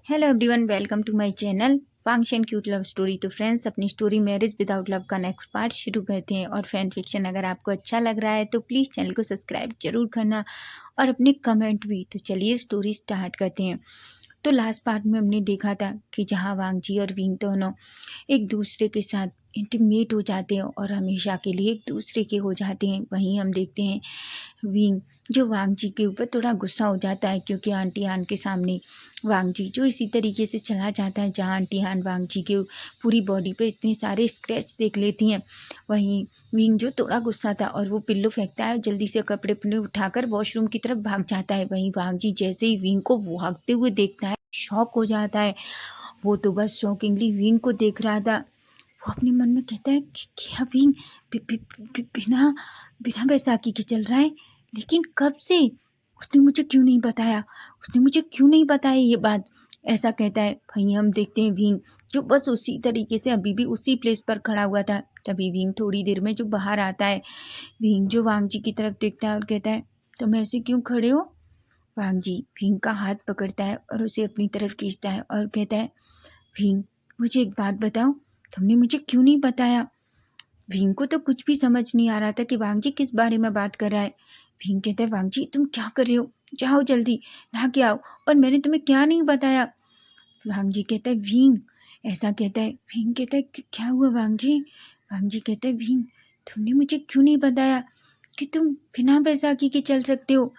Hello everyone, welcome to my channel function cute love story. तो friends, अपनी story marriage without love का next part शुरू करते हैं। और फैन फिक्शन अगर आपको अच्छा लग रहा है तो प्लीज़ चैनल को सब्सक्राइब जरूर करना और अपने कमेंट भी। तो चलिए स्टोरी स्टार्ट करते हैं। तो लास्ट पार्ट में हमने देखा था कि जहाँ वांगजी और विंग दोनों एक दूसरे के साथ इंटीमेट हो जाते हैं और हमेशा के लिए एक दूसरे के हो जाते हैं। वहीं हम देखते हैं विंग जो वांगजी के ऊपर थोड़ा गुस्सा हो जाता है, क्योंकि आंटी हान के सामने वांगजी जो इसी तरीके से चला जाता है जहाँ आंटी हान वांगजी के पूरी बॉडी पे इतने सारे स्क्रैच देख लेती हैं। वहीं विंग जो थोड़ा गुस्सा था और वो पिल्लो फेंकता है, जल्दी से कपड़े अपने उठाकर वॉशरूम की तरफ भाग जाता है। वहीं वांगजी जैसे ही विंग को भागते हुए देखता है, शॉक हो जाता है। वो तो बस शॉकिंगली विंग को देख रहा था। वो अपने मन में कहता है कि क्या विंग बिना बिना बैसाखी के चल रहा है, लेकिन कब से? उसने मुझे क्यों नहीं बताया? उसने मुझे क्यों नहीं बताया ये बात? ऐसा कहता है। वहीं हम देखते हैं विंग जो बस उसी तरीके से अभी भी उसी प्लेस पर खड़ा हुआ था। तभी विंग थोड़ी देर में जो बाहर आता है, विंग जो वांगजी की तरफ देखता है और कहता है, तुम ऐसे क्यों खड़े हो? वांगजी विंग का हाथ पकड़ता है और उसे अपनी तरफ खींचता है और कहता है, विंग मुझे एक बात बताओ, तुमने मुझे क्यों नहीं बताया? विंग को तो कुछ भी समझ नहीं आ रहा था कि वांगजी किस बारे में बात कर रहा है। विंग कहता है, वांगजी तुम क्या कर रहे हो? जाओ जल्दी नहा के आओ, और मैंने तुम्हें क्या नहीं बताया? वांगजी कहता है, विंग ऐसा कहता है। विंग कहता है, क्या हुआ वांगजी? वांगजी कहता है, विंग तुमने मुझे क्यों नहीं बताया कि तुम बिना बैसाखी के चल सकते हो?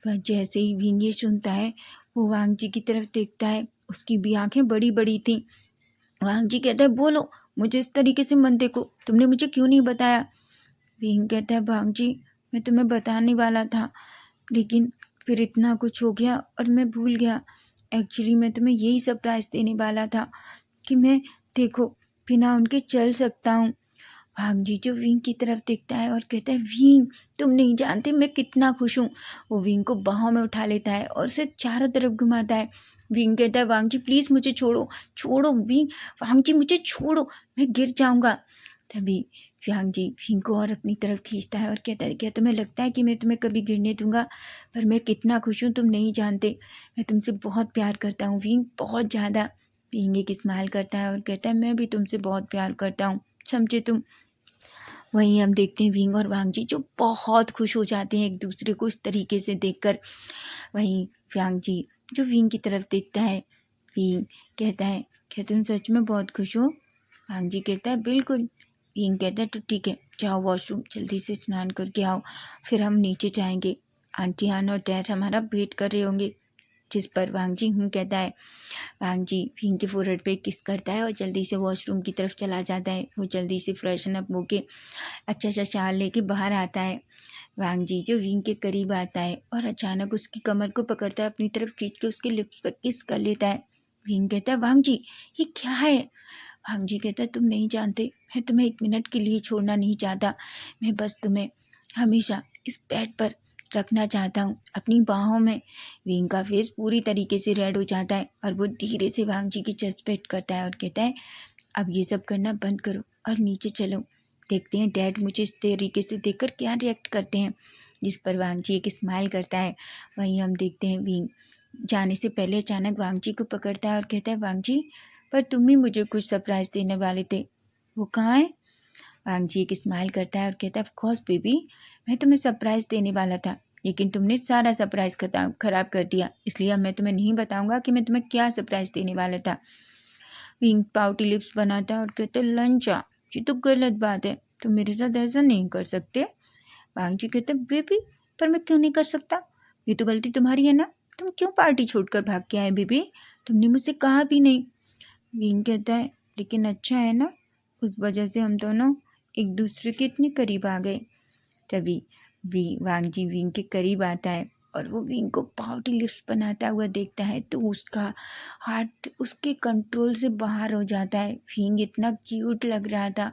वह जैसे ही विंग ये सुनता है, वो वांगजी की तरफ देखता है। उसकी भी आंखें बड़ी बड़ी थी। वांगजी कहता है, बोलो, मुझे इस तरीके से मत देखो, तुमने मुझे क्यों नहीं बताया? विंग कहता है, वांगजी मैं तुम्हें बताने वाला था, लेकिन फिर इतना कुछ हो गया और मैं भूल गया। एक्चुअली मैं तुम्हें यही सरप्राइज देने वाला था कि मैं, देखो, बिना उनके चल सकता हूँ। भांजी जो विंग की तरफ देखता है और कहता है, विंग तुम नहीं जानते मैं कितना खुश हूँ। वो विंग को बाहों में उठा लेता है और उसे चारों तरफ घुमाता है। विंग कहता है, वांगजी प्लीज़ मुझे छोड़ो, छोड़ो विंग, वांगजी मुझे छोड़ो, मैं गिर जाऊँगा। तभी वांगजी विंग को और अपनी तरफ खींचता है और कहता है, क्या तुम्हें लगता है कि मैं तुम्हें कभी गिरने दूंगा? पर मैं कितना खुश हूँ तुम नहीं जानते। मैं तुमसे बहुत प्यार करता हूँ विंग, बहुत ज़्यादा। विंग एक स्माइल करता है और कहता है, मैं भी तुमसे बहुत प्यार करता हूँ, समझे तुम? वहीं हम देखते हैं विंग और वांगजी जो बहुत खुश हो जाते हैं एक दूसरे को इस तरीके से देखकर। वहीं वांगजी जो विंग की तरफ देखता है, विंग कहता है, क्या तुम सच में बहुत खुश हो? वांगजी कहता है, बिल्कुल। विंग कहता है, तो ठीक है, जाओ वॉशरूम जल्दी से स्नान करके आओ, फिर हम नीचे जाएंगे। आंटी हान और डैड हमारा वेट कर रहे होंगे। जिस पर वांगजी कहता है। वांगजी विंग के फोrehead पे किस करता है और जल्दी से वॉशरूम की तरफ चला जाता है। वो जल्दी से फ्रेशन अप होके अच्छा सा शाल लेके बाहर आता है। वांगजी जो विंग के करीब आता है और अचानक उसकी कमर को पकड़ता है, अपनी तरफ खींच के उसके लिप्स पर किस कर लेता है। विंग कहता है, वांगजी ये क्या है? वांगजी कहता है, तुम नहीं जानते, मैं तुम्हें एक मिनट के लिए छोड़ना नहीं चाहता। मैं बस तुम्हें हमेशा इस बेड पर रखना चाहता हूँ, अपनी बाहों में। विंग का फेस पूरी तरीके से रेड हो जाता है और वो धीरे से वांगजी की चेस्ट पे हिट करता है और कहता है, अब ये सब करना बंद करो और नीचे चलो, देखते हैं डैड मुझे इस तरीके से देखकर क्या रिएक्ट करते हैं। जिस पर वांगजी एक स्माइल करता है। वहीं हम देखते हैं विंग जाने से पहले अचानक वांगजी को पकड़ता है और कहता है, वांगजी पर तुम ही मुझे कुछ सरप्राइज देने वाले थे, वो कहाँ है? वांगजी एक स्माइल करता है और कहता है, ऑफ कोर्स बेबी, मैं तुम्हें सरप्राइज देने वाला था, लेकिन तुमने सारा सरप्राइज खराब कर दिया, इसलिए अब मैं तुम्हें नहीं बताऊंगा कि मैं तुम्हें क्या सरप्राइज देने वाला था। विंग पाउटी लिप्स बनाता है और कहता है, लंचा, ये तो गलत बात है, तुम मेरे साथ ऐसा नहीं कर सकते। वांगजी कहता है, बेबी पर मैं क्यों नहीं कर सकता? ये तो गलती तुम्हारी है ना, तुम क्यों पार्टी छोड़कर भाग के आए बेबी? तुमने मुझसे कहा भी नहीं। विंग कहता है, लेकिन अच्छा है ना, उस वजह से हम दोनों एक दूसरे के इतने करीब आ गए। तभी वांगजी विंग के करीब आता है और वो विंग को पाउटी लिप्स बनाता हुआ देखता है तो उसका हार्ट उसके कंट्रोल से बाहर हो जाता है। विंग इतना क्यूट लग रहा था।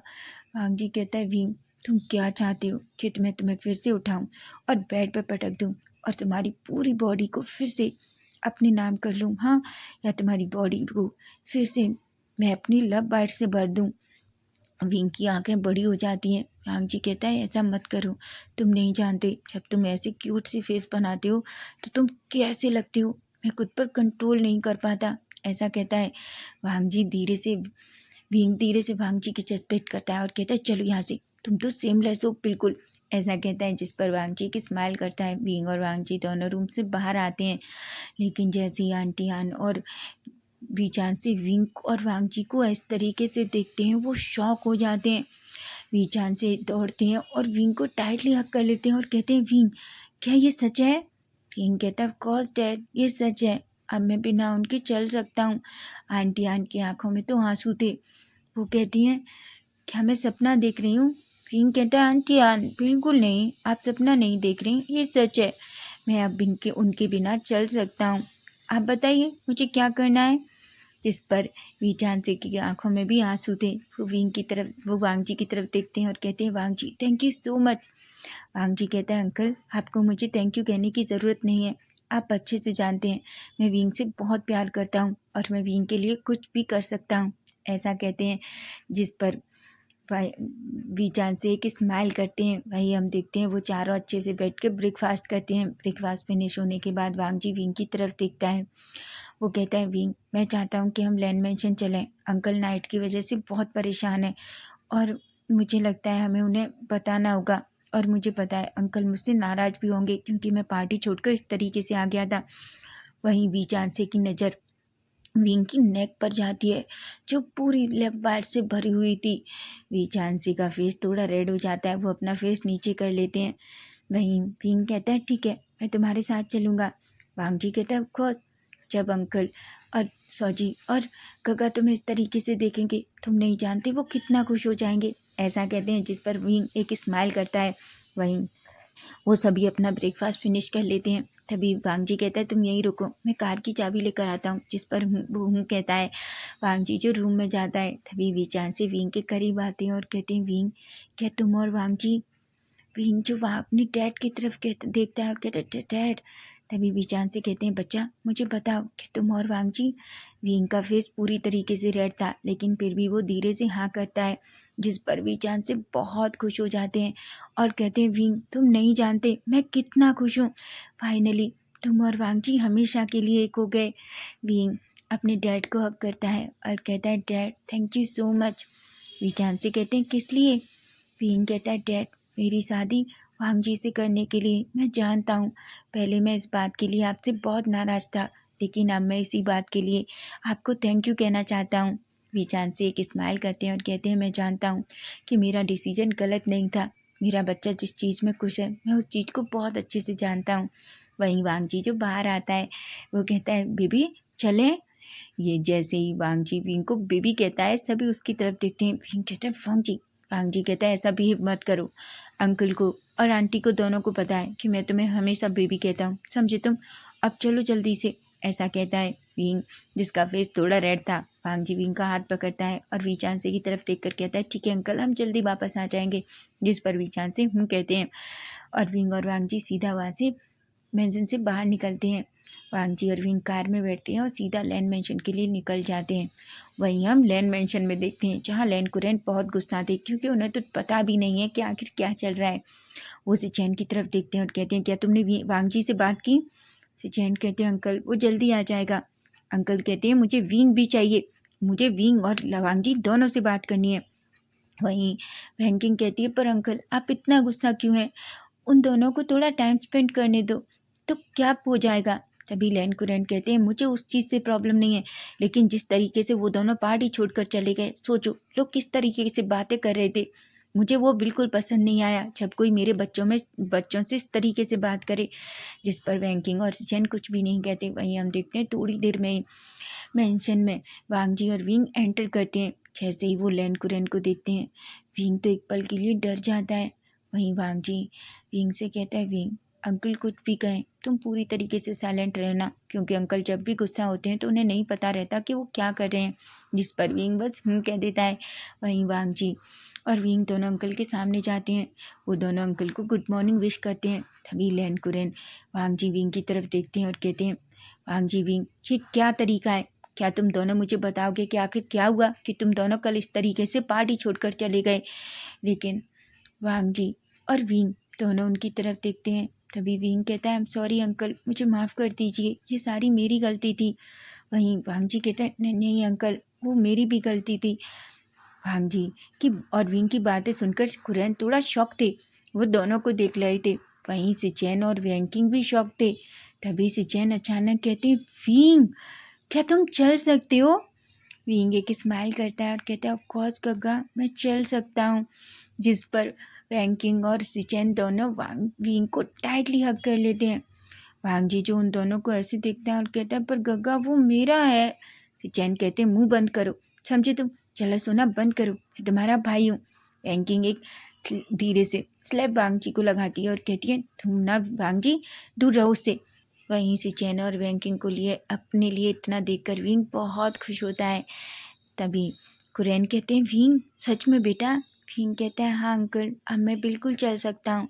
वांगजी कहता है, विंग तुम क्या चाहते हो कि मैं तुम्हें फिर से उठाऊं और बेड पर पटक दूं और तुम्हारी पूरी बॉडी को फिर से अपने नाम कर लूं, हाँ? या तुम्हारी बॉडी को फिर से मैं अपनी लव बाइट से भर दूं? विंग की आंखें बड़ी हो जाती हैं। वांगजी कहता है, ऐसा मत करो, तुम नहीं जानते, जब तुम ऐसे क्यूट सी फेस बनाते हो तो तुम कैसे लगते हो, मैं खुद पर कंट्रोल नहीं कर पाता। ऐसा कहता है। वांग जी धीरे से वांग जी के चेस्ट पे हिट करता है और कहता है चलो यहाँ से, तुम तो सेमलेस हो बिल्कुल। ऐसा कहता है, जिस पर वांग जी की स्माइल करता है। विंग और वांग जी दोनों रूम से बाहर आते हैं, लेकिन जैसे ही आंटी आन और बीचान से विंग और वांग जी को इस तरीके से देखते हैं, वो शॉक हो जाते हैं। बीचान से दौड़ते हैं और विंग को टाइटली हक कर लेते हैं और कहते हैं, विंग क्या ये सच है? विंग कहता है, ऑफ कोर्स डैड, ये सच है। अब मैं बिना उनके चल सकता हूँ। आंटी आन की आंखों में तो आंसू थे। वो कहती हैं, क्या मैं सपना देख रही हूँ? विंग कहता है, आंटी आन बिल्कुल नहीं, आप सपना नहीं देख रही, ये सच है। मैं अब उनके बिना चल सकता हूँ। आप बताइए मुझे क्या करना है? जिस पर वीचान से की आंखों में भी आंसू थे। वो वांग जी की तरफ देखते हैं और कहते हैं, वांग जी थैंक यू सो मच। वांग जी कहता है, अंकल आपको मुझे थैंक यू कहने की ज़रूरत नहीं है। आप अच्छे से जानते हैं मैं विंग से बहुत प्यार करता हूँ और मैं विंग के लिए कुछ भी कर सकता हूँ। ऐसा कहते हैं, जिस पर वीचान से एक स्माइल करते हैं। वही हम देखते हैं वो चारों अच्छे से बैठ के ब्रेकफास्ट करते हैं। ब्रेकफास्ट फिनिश होने के बाद वांग जी विंग की तरफ देखता है। वो कहता है, विंग मैं चाहता हूँ कि हम लैंड मेंशन चलें। अंकल नाइट की वजह से बहुत परेशान है और मुझे लगता है हमें उन्हें बताना होगा। और मुझे पता है अंकल मुझसे नाराज़ भी होंगे क्योंकि मैं पार्टी छोड़कर इस तरीके से आ गया था। वहीं वीचांसे की नज़र विंग की नेक पर जाती है, जो पूरी लेफ्ट बाइट से भरी हुई थी। वीचांसी का फेस थोड़ा रेड हो जाता है। वो अपना फेस नीचे कर लेते हैं। वहीं विंग कहता है, ठीक है मैं तुम्हारे साथ चलूँगा। वांग जी कहता है, ऑफ कोर्स। जब अंकल और सौजी और गगा तुम्हें इस तरीके से देखेंगे, तुम नहीं जानते वो कितना खुश हो जाएंगे। ऐसा कहते हैं, जिस पर विंग एक स्माइल करता है। वहीं वो सभी अपना ब्रेकफास्ट फिनिश कर लेते हैं। तभी वांग जी कहता है, तुम यहीं रुको, मैं कार की चाबी लेकर आता हूँ। जिस पर वो कहता है। वांग जी जो रूम में जाता है, तभी वीचान से विंग के करीब आते हैं और कहते हैं, विंग क्या तुम और वांग जी? विंग जो वहाँ अपनी डैड की तरफ देखता है और कहता है, डैड। तभी वीचान से कहते हैं, बच्चा मुझे बताओ कि तुम और वांग जी? विंग का फेस पूरी तरीके से रेड था, लेकिन फिर भी वो धीरे से हाँ करता है। जिस पर वीचान से बहुत खुश हो जाते हैं और कहते हैं, विंग तुम नहीं जानते मैं कितना खुश हूँ। फाइनली तुम और वांग जी हमेशा के लिए एक हो गए। विंग अपने डैड को हक करता है और कहता है, dad thank you so much. वीचान से कहते हैं, किस लिए? विंग कहता है, डैड मेरी शादी वांग जी से करने के लिए। मैं जानता हूँ पहले मैं इस बात के लिए आपसे बहुत नाराज़ था, लेकिन अब मैं इसी बात के लिए आपको थैंक यू कहना चाहता हूँ। वीचान से एक स्माइल करते हैं और कहते हैं, मैं जानता हूँ कि मेरा डिसीजन गलत नहीं था। मेरा बच्चा जिस चीज़ में खुश है मैं उस चीज़ को बहुत अच्छे से जानता हूँ। वहीं वांग जी जो बाहर आता है, वो कहता है, बेबी चलें? ये जैसे ही वांग जी विंग को बेबी कहता है, सभी उसकी तरफ देखते हैं। विंग कहता है, वांग जी। वांग जी कहता है, ऐसा बिहेव मत करो। अंकल को और आंटी को दोनों को पता है कि मैं तुम्हें हमेशा बेबी कहता हूँ, समझे तुम? अब चलो जल्दी से। ऐसा कहता है विंग, जिसका फेस थोड़ा रेड था। वांग जी विंग का हाथ पकड़ता है और वीचांसे की तरफ देखकर कहता है, ठीक है अंकल हम जल्दी वापस आ जाएंगे। जिस पर वीचांसे कहते हैं और विंग और वांग जी सीधा वहाँ से मेंशन से बाहर निकलते हैं। वांग जी और विंग कार में बैठते हैं और सीधा लैंड मेंशन के लिए निकल जाते हैं। वहीं हम लैंड मेंशन में देखते हैं, जहाँ लैंड कुरेंट बहुत गुस्सा थे क्योंकि उन्हें तो पता भी नहीं है कि आखिर क्या चल रहा है। वो सिचैन की तरफ देखते हैं और कहते हैं, क्या तुमने वांग जी से बात की? सिचैन कहते हैं, अंकल वो जल्दी आ जाएगा। अंकल कहते हैं, मुझे विंग भी चाहिए, मुझे विंग और वांग जी दोनों से बात करनी है। वहीं वैंकिंग कहती है, पर अंकल आप इतना गुस्सा क्यों हैं? उन दोनों को थोड़ा टाइम स्पेंड करने दो तो क्या हो जाएगा। तभी लैन कुरैन कहते हैं, मुझे उस चीज़ से प्रॉब्लम नहीं है, लेकिन जिस तरीके से वो दोनों पार्टी छोड़कर चले गए, सोचो लोग किस तरीके से बातें कर रहे थे। मुझे वो बिल्कुल पसंद नहीं आया जब कोई मेरे बच्चों से इस तरीके से बात करे। जिस पर वैंकिंग और सिचैन कुछ भी नहीं कहते। वहीं हम देखते हैं थोड़ी देर में ही मेंशन में वांग जी और विंग एंटर करते हैं। जैसे ही वो लैन कुरैन को देखते हैं, विंग तो एक पल के लिए डर जाता है। वहीं वांग जी विंग से कहता है, विंग अंकल कुछ भी कहें तुम पूरी तरीके से साइलेंट रहना, क्योंकि अंकल जब भी गुस्सा होते हैं तो उन्हें नहीं पता रहता कि वो क्या कर रहे हैं। जिस पर विंग बस कह देता है। वहीं वांग जी और विंग दोनों अंकल के सामने जाते हैं। वो दोनों अंकल को गुड मॉर्निंग विश करते हैं। तभी लैन कुरैन वांग जी विंग की तरफ देखते हैं और कहते हैं, वांग जी विंग ये क्या तरीका है? क्या तुम दोनों मुझे बताओगे कि आखिर क्या हुआ कि तुम दोनों कल इस तरीके से पार्टी छोड़कर चले गए? लेकिन वांग जी और विंग दोनों उनकी तरफ देखते हैं। तभी विंग कहता है, आई एम सॉरी अंकल, मुझे माफ़ कर दीजिए, ये सारी मेरी गलती थी। वहीं वांग जी कहते हैं नहीं नहीं अंकल, वो मेरी भी गलती थी। वांग जी की और विंग की बातें सुनकर कुरैन थोड़ा शॉक थे। वो दोनों को देख रहे थे। वहीं सिचेन और वैंकिंग भी शॉक थे। तभी सिचेन अचानक कहते विंग, क्या तुम चल सकते हो? विंग एक स्माइल करता है और कहता है ऑफ कोर्स गग्गा, मैं चल सकता हूँ। जिस पर वैंकिंग और सिचेन दोनों विंग को टाइटली हग कर लेते हैं। वांग जी जो उन दोनों को ऐसे देखता है और कहता है पर गग्गा वो मेरा है। सिचेन कहते हैं मुंह बंद करो, समझे तुम? चला सोना बंद करो, मैं तुम्हारा भाई हूँ। वैंकिंग एक धीरे से स्लैप वांग जी को लगाती है और कहती है तुम ना वांग जी, दूर रहो उससे। वहीं सिचेन और वैंकिंग को लिए अपने लिए इतना देखकर विंग बहुत खुश होता है। तभी कुरैन कहते हैं विंग सच में बेटा? विंग कहता है हाँ अंकल, अब मैं बिल्कुल चल सकता हूँ।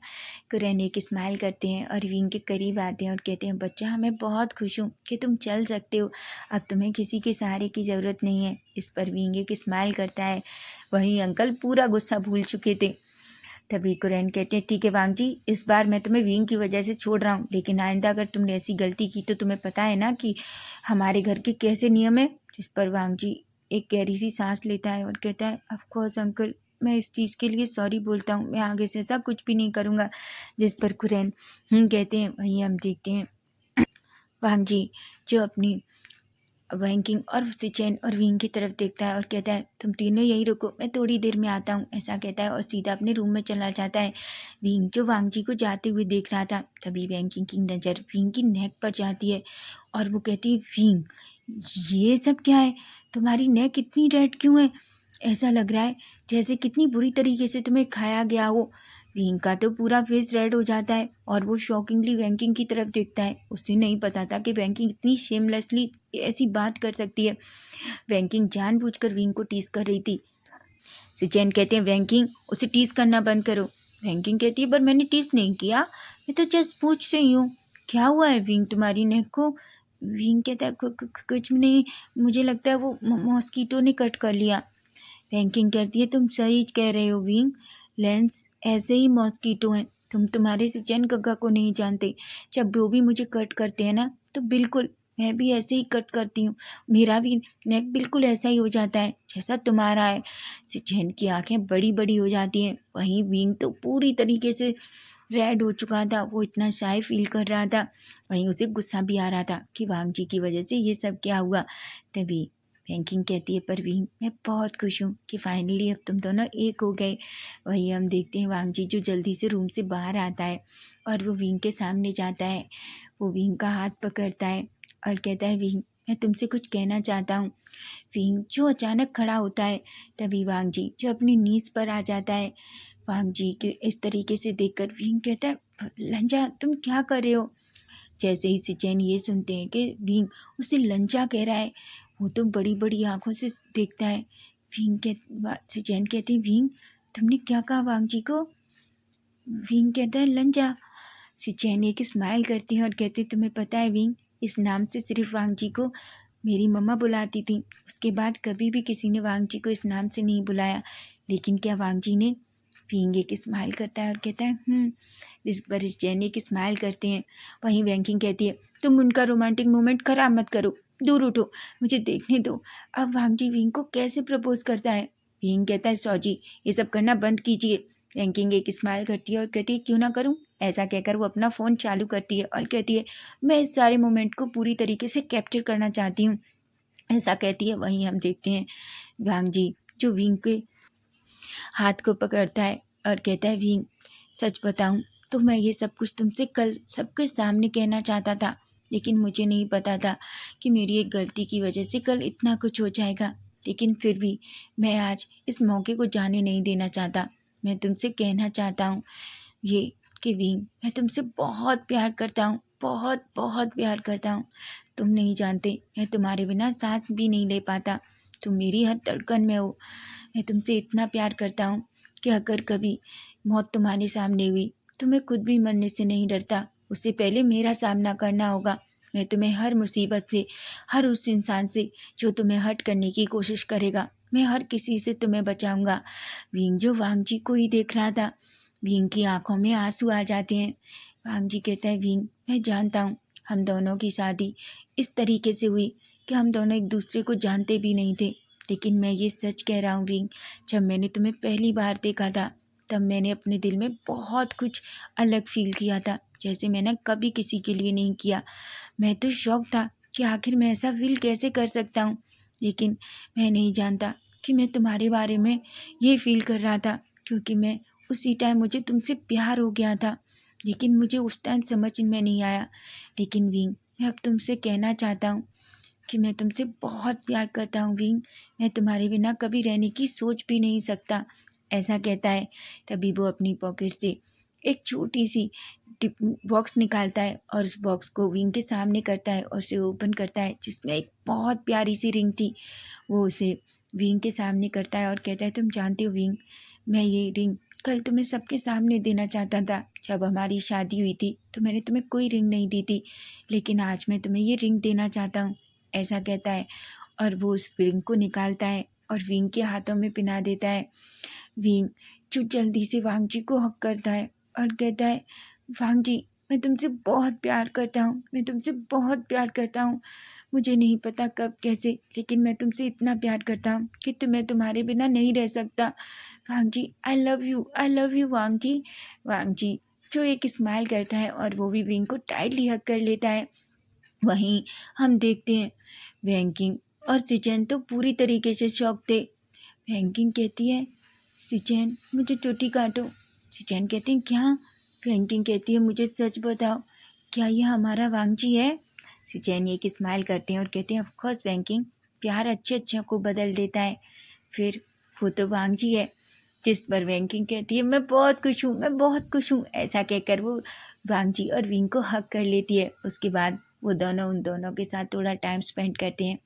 कुरैन एक स्माइल करते हैं और विंग के करीब आते हैं और कहते हैं बच्चा, मैं बहुत खुश हूँ कि तुम चल सकते हो, अब तुम्हें किसी के सहारे की ज़रूरत नहीं है। इस पर विंग एक स्माइल करता है। वहीं अंकल पूरा गुस्सा भूल चुके थे। तभी कुरैन कहते हैं ठीक है वांग जी, इस बार मैं तुम्हें विंग की वजह से छोड़ रहा हूँ, लेकिन आइंदा अगर तुमने ऐसी गलती की तो तुम्हें पता है ना कि हमारे घर के कैसे नियम है। जिस पर वांग जी एक गहरी सी सांस लेता है और कहता है ऑफ कोर्स अंकल, मैं इस चीज़ के लिए सॉरी बोलता हूँ, मैं आगे से ऐसा कुछ भी नहीं करूँगा। जिस पर कुरैन कहते हैं। वहीं हम देखते हैं वांग जी जो अपनी वैंकिंग और सिचेन और विंग की तरफ देखता है और कहता है तुम तीनों यही रुको, मैं थोड़ी देर में आता हूँ। ऐसा कहता है और सीधा अपने रूम में चला जाता है। विंग जो वांग जी को जाते हुए देख रहा था, तभी वैंकिंग की नज़र विंग की नेक पर जाती है और वो कहती है विंग, ये सब क्या है? तुम्हारी नेक इतनी रेड क्यों है? ऐसा लग रहा है जैसे कितनी बुरी तरीके से तुम्हें खाया गया हो। विंग का तो पूरा फेस रेड हो जाता है और वो शॉकिंगली वैंकिंग की तरफ देखता है। उसे नहीं पता था कि वैंकिंग इतनी शेमलेसली ऐसी बात कर सकती है। वैंकिंग जानबूझकर विंग को टीज कर रही थी। सिचेन कहते हैं वैंकिंग, उसे टीज करना बंद करो। वैंकिंग कहती है पर मैंने टीज नहीं किया, मैं तो जस्ट पूछ रही हूँ। क्या हुआ है विंग तुम्हारी नेक को? विंग कहता है कुछ नहीं, मुझे लगता है वो मॉस्किटो ने कट कर लिया। वैंकिंग कहती है तुम सही कह रहे हो विंग, लेंस ऐसे ही मॉस्किटो हैं। तुम तुम्हारे सिचेन गग्गा को नहीं जानते। जब वो भी मुझे कट करते हैं ना तो बिल्कुल मैं भी ऐसे ही कट करती हूँ। मेरा भी नेक बिल्कुल ऐसा ही हो जाता है जैसा तुम्हारा है। सिचेन की आंखें बड़ी बड़ी हो जाती हैं। वहीं विंग तो पूरी तरीके से रेड हो चुका था। वो इतना शाय फील कर रहा था। वहीं उसे गुस्सा भी आ रहा था कि वांग जी की वजह से ये सब क्या हुआ। तभी वैंकिंग कहती है परवीन, मैं बहुत खुश हूँ कि फाइनली अब तुम दोनों एक हो गए। वही हम देखते हैं वांग जी जो जल्दी से रूम से बाहर आता है और वो विंग के सामने जाता है। वो विंग का हाथ पकड़ता है और कहता है विंग, मैं तुमसे कुछ कहना चाहता हूँ। विंग जो अचानक खड़ा होता है। तभी वांग जी जो अपनी नीज पर आ जाता है। वांग जी के इस तरीके से देखकर विंग कहता है लंजा तुम क्या कर रहे हो? जैसे ही सिचेन ये सुनते हैं कि विंग उसे लंजा कह रहा है, वो तो बड़ी बड़ी आंखों से देखता है। सिचेन कहते हैं विंग, तुमने क्या कहा वांग जी को? विंग कहता है लंजा। सिचेन एक स्माइल करती है और कहती है तुम्हें पता है विंग, इस नाम से सिर्फ वांग जी को मेरी मम्मा बुलाती थी। उसके बाद कभी भी किसी ने वांग जी को इस नाम से नहीं बुलाया। लेकिन क्या वांग जी ने? विंग एक स्माइल करता है और कहता है इस पर सिचेन एक स्माइल करते हैं। वहीं वैंकिंग कहती है तुम उनका रोमांटिक मोमेंट खराब मत करो, दूर उठो, मुझे देखने दो। अब वांग जी विंग को कैसे प्रपोज करता है। विंग कहता है सॉजी, ये सब करना बंद कीजिए। वैंकिंग एक स्माइल करती है और कहती है क्यों ना करूं। ऐसा कहकर वो अपना फ़ोन चालू करती है और कहती है मैं इस सारे मोमेंट को पूरी तरीके से कैप्चर करना चाहती हूँ। ऐसा कहती है। वहीं हम देखते हैं वांग जी जो विंग के हाथ को पकड़ता है और कहता है विंग, सच बताऊं तो मैं ये सब कुछ तुमसे कल सबके सामने कहना चाहता था, लेकिन मुझे नहीं पता था कि मेरी एक गलती की वजह से कल इतना कुछ हो जाएगा। लेकिन फिर भी मैं आज इस मौके को जाने नहीं देना चाहता। मैं तुमसे कहना चाहता हूँ ये कि विंग, मैं तुमसे बहुत प्यार करता हूँ, बहुत बहुत प्यार करता हूँ। तुम नहीं जानते, मैं तुम्हारे बिना सांस भी नहीं ले पाता। तुम मेरी हर धड़कन में हो। मैं तुमसे इतना प्यार करता हूँ कि अगर कभी मौत तुम्हारे सामने हुई तो मैं खुद भी मरने से नहीं डरता, उससे पहले मेरा सामना करना होगा। मैं तुम्हें हर मुसीबत से, हर उस इंसान से जो तुम्हें हर्ट करने की कोशिश करेगा, मैं हर किसी से तुम्हें बचाऊंगा। विंग जो वांग जी को ही देख रहा था, विंग की आंखों में आंसू आ जाते हैं। वांग जी कहता है विंग, मैं जानता हूँ हम दोनों की शादी इस तरीके से हुई कि हम दोनों एक दूसरे को जानते भी नहीं थे। लेकिन मैं ये सच कह रहा हूँ विंग, जब मैंने तुम्हें पहली बार देखा था तब मैंने अपने दिल में बहुत कुछ अलग फ़ील किया था, जैसे मैंने कभी किसी के लिए नहीं किया। मैं तो शॉक था कि आखिर मैं ऐसा फ़ील कैसे कर सकता हूँ। लेकिन मैं नहीं जानता कि मैं तुम्हारे बारे में ये फ़ील कर रहा था, क्योंकि मैं उसी टाइम मुझे तुमसे प्यार हो गया था। लेकिन मुझे उस टाइम समझ में नहीं आया। लेकिन विंग, मैं अब तुमसे कहना चाहता हूँ कि मैं तुमसे बहुत प्यार करता हूँ विंग। मैं तुम्हारे बिना कभी रहने की सोच भी नहीं सकता। ऐसा कहता है। तभी वो अपनी पॉकेट से एक छोटी सी टिप बॉक्स निकालता है और उस बॉक्स को विंग के सामने करता है और उसे ओपन करता है, जिसमें एक बहुत प्यारी सी रिंग थी। वो उसे विंग के सामने करता है और कहता है, तुम जानते हो विंग, मैं ये रिंग कल तुम्हें सबके सामने देना चाहता था। जब हमारी शादी हुई थी तो मैंने तुम्हें कोई रिंग नहीं दी थी, लेकिन आज मैं तुम्हें ये रिंग देना चाहता हूँ। ऐसा कहता है और वो उस रिंग को निकालता है और विंग के हाथों में पहना देता है। विंग जो जल्दी से वांग जी को हक करता है और कहता है, वांग जी, मैं तुमसे बहुत प्यार करता हूँ, मैं तुमसे बहुत प्यार करता हूँ। मुझे नहीं पता कब कैसे, लेकिन मैं तुमसे इतना प्यार करता हूँ कि मैं तुम्हारे बिना नहीं रह सकता। वांग जी, आई लव यू वांग जी। वांग जी जो एक स्माइल करता है और वो भी विंग को टाइटली हक कर लेता है। वहीं हम देखते हैं वैंकिंग और सिचेन तो पूरी तरीके से शॉक थे। वैंकिंग कहती है, सिचेन मुझे चोटी काटो। सिचेन कहती है, क्या? वैंकिंग कहती है, मुझे सच बताओ, क्या ये हमारा वांगजी है? सिचेन एक स्माइल करते हैं और कहते हैं, ऑफ कोर्स वैंकिंग, प्यार अच्छे अच्छे को बदल देता है। फिर वो तो वांगजी है। जिस पर वैंकिंग कहती है, मैं बहुत खुश हूँ, मैं बहुत खुश हूँ। ऐसा कहकर वो वांगजी और विंग को हक कर लेती है। उसके बाद वो दोनों उन दोनों के साथ थोड़ा टाइम स्पेंड करते हैं।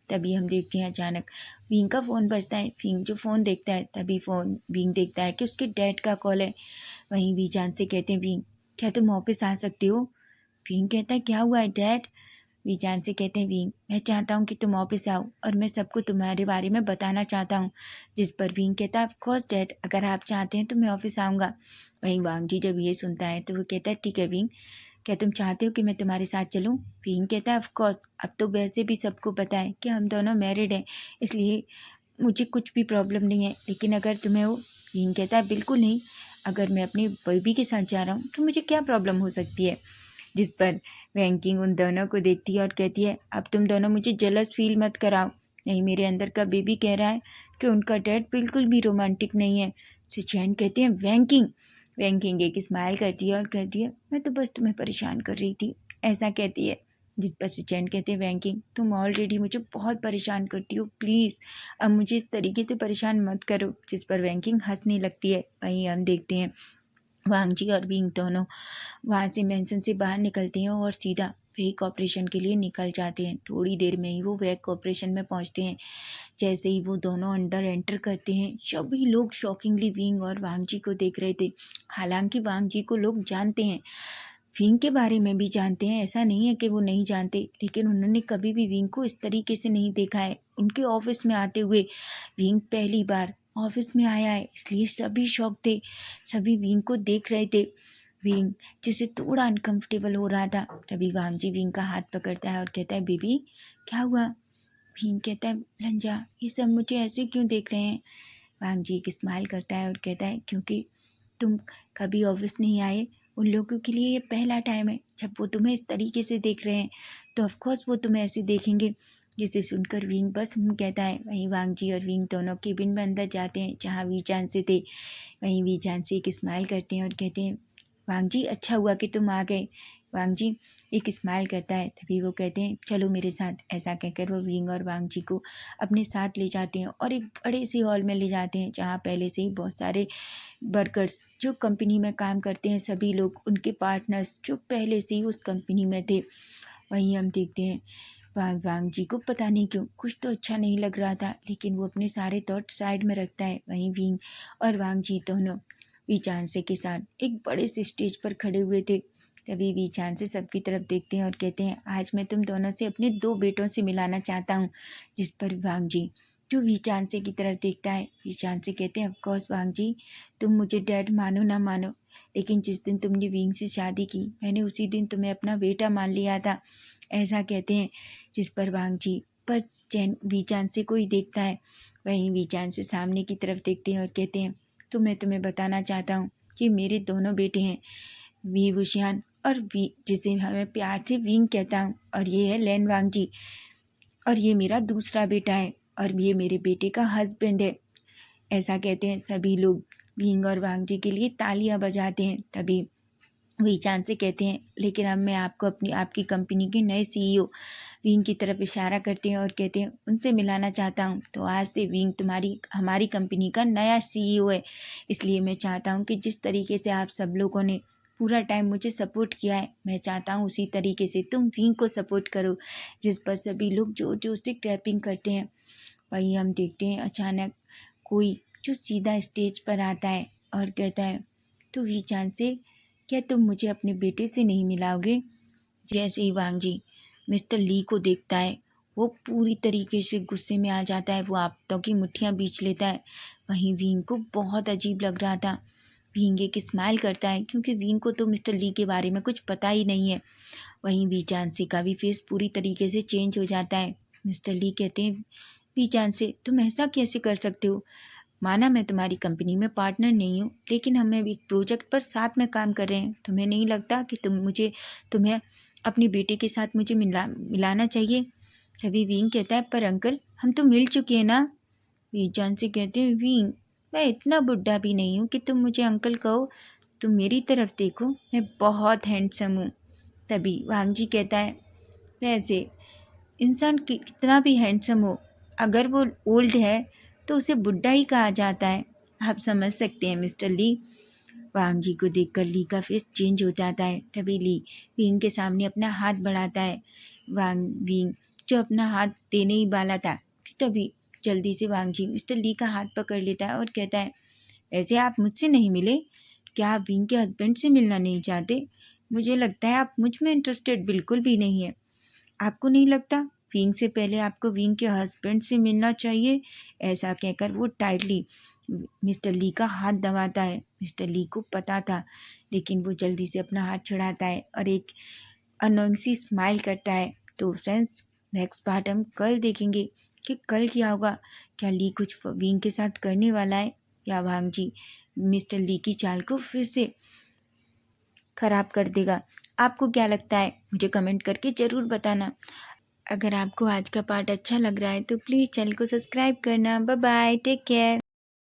तभी हम देखते हैं अचानक विंग का फ़ोन बजता है। विंग जो फ़ोन देखता है, तभी फ़ोन विंग देखता है कि उसके डैड का कॉल है। वहीं वीजान से कहते हैं, विंग क्या तुम ऑफिस आ सकते हो? विंग कहता है, क्या हुआ है डैड? वीजान से कहते हैं, विंग मैं चाहता हूँ कि तुम ऑफिस आओ और मैं सबको तुम्हारे बारे में बताना चाहता हूँ। जिस पर विंग कहता है, ऑफ कोर्स डैड, अगर आप चाहते हैं तो मैं ऑफिस आऊँगा। वहीं वांग जी जब ये सुनता है तो वो कहता है, ठीक है विंग, क्या तुम चाहते हो कि मैं तुम्हारे साथ चलूं? विंग कहता है, ऑफ कोर्स, अब तो वैसे भी सबको पता है कि हम दोनों मैरिड हैं, इसलिए मुझे कुछ भी प्रॉब्लम नहीं है। लेकिन अगर तुम्हें वो, विंग कहता है, बिल्कुल नहीं, अगर मैं अपनी बेबी के साथ जा रहा हूँ तो मुझे क्या प्रॉब्लम हो सकती है? जिस पर वैंकिंग उन दोनों को देखती है और कहती है, अब तुम दोनों मुझे जेलस फील मत कराओ। नहीं, मेरे अंदर का बेबी कह रहा है कि उनका डैड बिल्कुल भी रोमांटिक नहीं है। सिचैन कहते हैं, वैंकिंग। वैंकिंग एक स्माइल करती है और कहती है, मैं तो बस तुम्हें परेशान कर रही थी। ऐसा कहती है। जिस पर सिचैन कहते हैं, वैंकिंग तुम ऑलरेडी मुझे बहुत परेशान करती हो, प्लीज़ अब मुझे इस तरीके से परेशान मत करो। जिस पर वैंकिंग हंसने लगती है। वहीं हम देखते हैं वांगजी और विंग दोनों वहाँ से मेंशन से बाहर निकलते हैं और सीधा वेक ऑपरेशन के लिए निकल जाते हैं। थोड़ी देर में ही वो वेक ऑपरेशन में पहुँचते हैं। जैसे ही वो दोनों अंदर एंटर करते हैं, सभी लोग शॉकिंगली विंग और वांगजी को देख रहे थे। हालांकि वांगजी को लोग जानते हैं, विंग के बारे में भी जानते हैं, ऐसा नहीं है कि वो नहीं जानते, लेकिन उन्होंने कभी भी विंग को इस तरीके से नहीं देखा है। उनके ऑफिस में आते हुए विंग पहली बार ऑफिस में आया है, इसलिए सभी शॉक थे। सभी विंग को देख रहे थे। विंग जिसे थोड़ा अनकंफर्टेबल हो रहा था, तभी वांगजी विंग का हाथ पकड़ता है और कहता है, बेबी क्या हुआ? विंग कहता है, लंजा, ये सब मुझे ऐसे क्यों देख रहे हैं? वांगजी एक स्माइल करता है और कहता है, क्योंकि तुम कभी ऑफिस नहीं आए, उन लोगों के लिए ये पहला टाइम है जब वो तुम्हें इस तरीके से देख रहे हैं, तो ऑफकोर्स वो तुम्हें ऐसे देखेंगे। जिसे सुनकर विंग बस कहता है। वहीं वांगजी और विंग दोनों केबिन में अंदर जाते हैं जहाँ वीचान से थे। वहीं वीचान से एक स्माइल करते हैं और कहते हैं, वांगजी अच्छा हुआ कि तुम आ गए। वांगजी एक स्माइल करता है। तभी वो कहते हैं, चलो मेरे साथ। ऐसा कहकर वो विंग और वांगजी को अपने साथ ले जाते हैं और एक बड़े से हॉल में ले जाते हैं जहाँ पहले से ही बहुत सारे वर्कर्स जो कंपनी में काम करते हैं, सभी लोग उनके पार्टनर्स जो पहले से ही उस कंपनी में थे। वहीं हम देखते हैं वांग जी को पता नहीं क्यों कुछ तो अच्छा नहीं लग रहा था, लेकिन वो अपने सारे थॉट साइड में रखता है। वहीं विंग और वांग जी दोनों वीचांसे के साथ एक बड़े से स्टेज पर खड़े हुए थे। तभी वीचांसे सबकी तरफ देखते हैं और कहते हैं, आज मैं तुम दोनों से अपने दो बेटों से मिलाना चाहता हूँ। जिस पर वांग जी जो वीचांसे की तरफ देखता है, वीचांसे कहते हैं, ऑफकोर्स वांग जी, तुम मुझे डैड मानो ना मानो, लेकिन जिस दिन तुमने विंग से शादी की, मैंने उसी दिन तुम्हें अपना बेटा मान लिया था। ऐसा कहते हैं। जिस पर वांग जी बस वीचान से कोई देखता है। वहीं वीचान से सामने की तरफ देखते हैं और कहते हैं, तो मैं तुम्हें बताना चाहता हूँ कि मेरे दोनों बेटे हैं, वी वुशियान और वी, जिसे हमें प्यार से विंग कहता हूँ, और ये है लैन वांगजी, और ये मेरा दूसरा बेटा है, और ये मेरे बेटे का हस्बैंड है। ऐसा कहते हैं सभी लोग विंग और वांगजी के लिए तालियां बजाते हैं। तभी वीचान से कहते हैं, लेकिन अब मैं आपको आपकी कंपनी के नए सीईओ विंग की तरफ इशारा करते हैं और कहते हैं, उनसे मिलाना चाहता हूं। तो आज से विंग हमारी कंपनी का नया सीईओ है। इसलिए मैं चाहता हूं कि जिस तरीके से आप सब लोगों ने पूरा टाइम मुझे सपोर्ट किया है, मैं चाहता हूं उसी तरीके से तुम विंग को सपोर्ट करो। जिस पर सभी लोग जोर जोर से क्लैपिंग करते हैं। वहीं हम देखते हैं अचानक कोई जो सीधा स्टेज पर आता है और कहता है, तो वीचान से, क्या तुम मुझे अपने बेटे से नहीं मिलाओगे? जैसे ही वांगजी मिस्टर ली को देखता है, वो पूरी तरीके से गुस्से में आ जाता है। वो हाथों की मुट्ठियां बींच लेता है। वहीं विंग को बहुत अजीब लग रहा था। विंग एक स्माइल करता है, क्योंकि विंग को तो मिस्टर ली के बारे में कुछ पता ही नहीं है। वहीं वीचांसी का भी फेस पूरी तरीके से चेंज हो जाता है। मिस्टर ली कहते हैं, वीचांसी, तुम ऐसा कैसे कर सकते हो? माना मैं तुम्हारी कंपनी में पार्टनर नहीं हूँ, लेकिन हम एक प्रोजेक्ट पर साथ में काम कर रहे हैं। तुम्हें नहीं लगता कि तुम्हें अपने बेटे के साथ मुझे मिलाना चाहिए? तभी विंग कहता है, पर अंकल, हम तो मिल चुके हैं ना। वीचान से कहते हैं, विंग, मैं इतना बुढ़ा भी नहीं हूँ कि तुम मुझे अंकल कहो। तुम मेरी तरफ देखो, मैं बहुत हैंडसम हूँ। तभी वांगजी कहता है, वैसे इंसान कितना भी हैंडसम हो, अगर वो ओल्ड है तो उसे बुढ़ा ही कहा जाता है। आप समझ सकते हैं मिस्टर ली। वांग जी को देखकर ली का फेस चेंज हो जाता है। तभी ली विंग के सामने अपना हाथ बढ़ाता है। विंग जो अपना हाथ देने ही वाला था, तभी जल्दी से वांग जी मिस्टर ली का हाथ पकड़ लेता है और कहता है, ऐसे आप मुझसे नहीं मिले? क्या आप विंग के हस्बैंड से मिलना नहीं चाहते? मुझे लगता है आप मुझ में इंटरेस्टेड बिल्कुल भी नहीं है। आपको नहीं लगता विंग से पहले आपको विंग के हस्बैंड से मिलना चाहिए? ऐसा कहकर वो टाइटली मिस्टर ली का हाथ दबाता है। मिस्टर ली को पता था, लेकिन वो जल्दी से अपना हाथ छुड़ाता है और एक अनोइंग सी स्माइल करता है। तो फ्रेंड्स, नेक्स्ट पार्ट हम कल देखेंगे कि कल क्या होगा। क्या ली कुछ विंग के साथ करने वाला है, या वांग जी मिस्टर ली की चाल को फिर से खराब कर देगा? आपको क्या लगता है, मुझे कमेंट करके ज़रूर बताना। अगर आपको आज का पार्ट अच्छा लग रहा है तो प्लीज़ चैनल को सब्सक्राइब करना। Bye bye, take care.